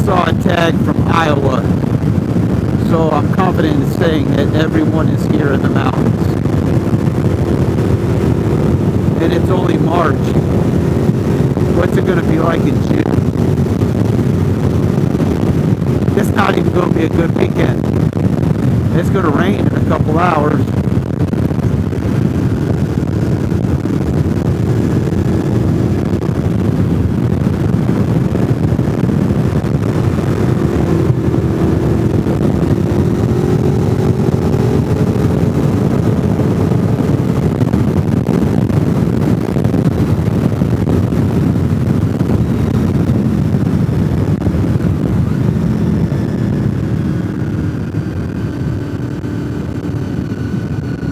saw a tag from Iowa, so I'm confident in saying that everyone is here in the mountains. And it's only March. What's it going to be like in June? It's not even going to be a good weekend. It's going to rain in a couple hours.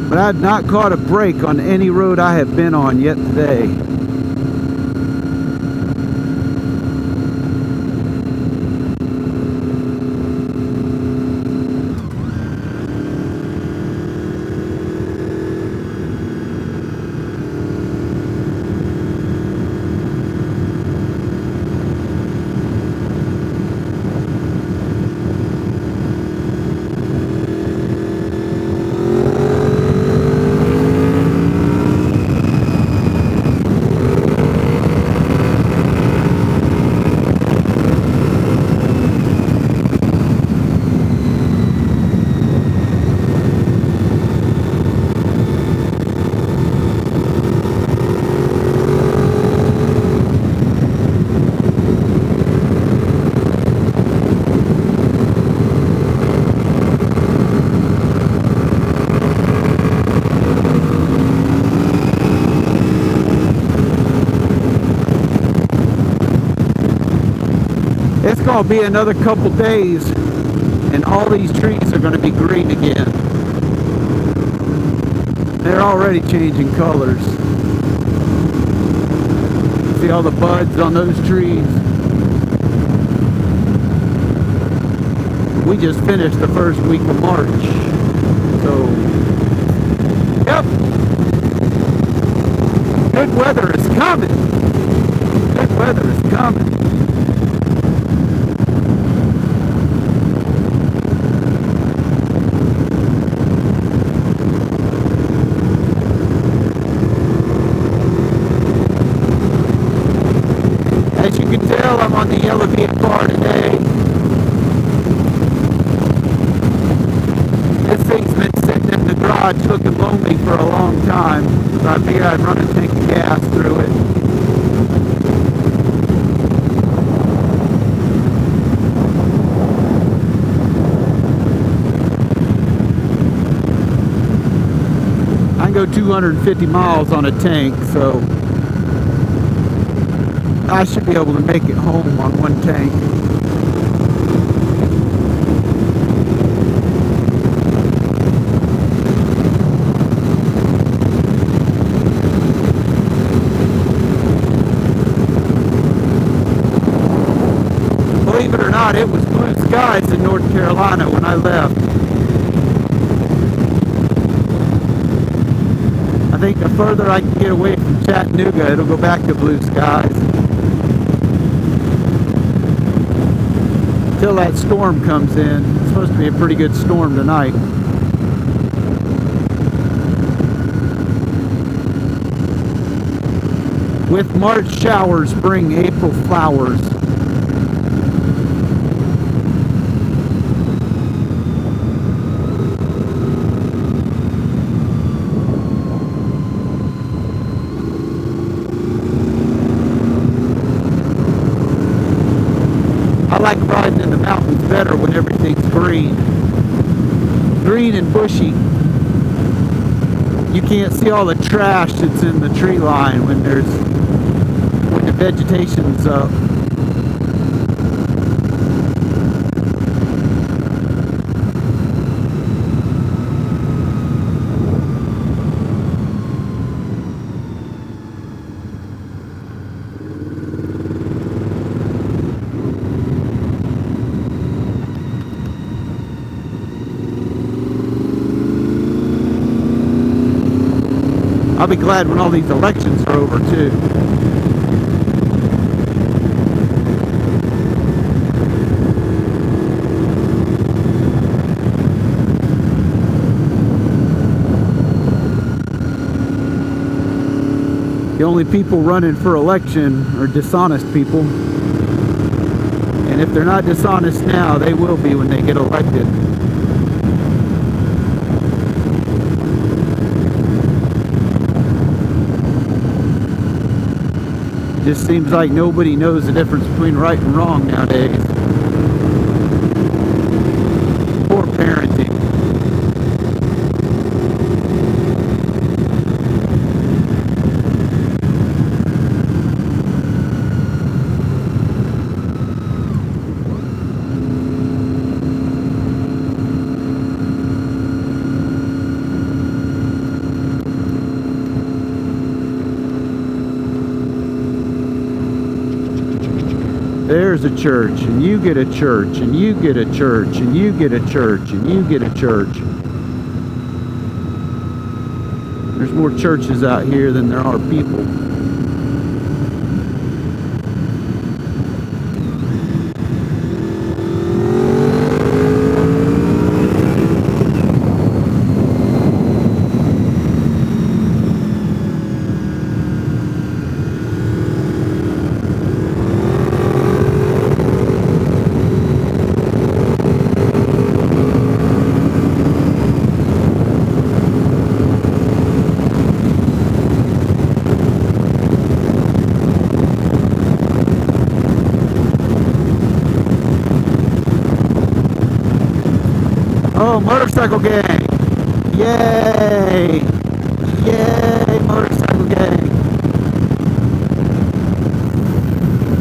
But I had not caught a break on any road I have been on yet today. It's going to be another couple days and all these trees are going to be green again. They're already changing colors. See all the buds on those trees? We just finished the first week of March. So, yep. Good weather is coming. Good weather is coming. As you can tell, I'm on the elevated bar today. This thing's been sitting in the garage looking lonely for a long time. So I figured I'd run a tank of gas through it. I can go 250 miles on a tank, so I should be able to make it home on one tank. Believe it or not, it was blue skies in North Carolina when I left. I think the further I can get away from Chattanooga, it'll go back to blue skies. Until that storm comes in. It's supposed to be a pretty good storm tonight. With March showers bring April flowers. I like riding in the mountains better when everything's green. Green and bushy. You can't see all the trash that's in the tree line when the vegetation's up. I'll be glad when all these elections are over too. The only people running for election are dishonest people. And if they're not dishonest now, they will be when they get elected. It just seems like nobody knows the difference between right and wrong nowadays. Poor parenting. There's a church, and you get a church, and you get a church, and you get a church, and you get a church. There's more churches out here than there are people. Oh, motorcycle gang! Yay! Yay, motorcycle gang!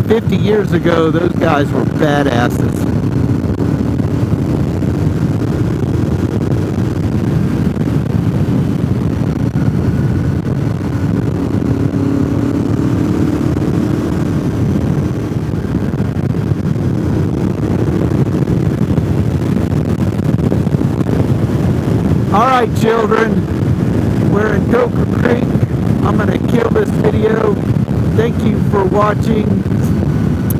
50 years ago, those guys were badasses. Alright children, we're in Coker Creek. I'm going to kill this video. Thank you for watching.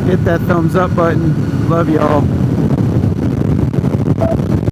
Hit that thumbs up button. Love y'all.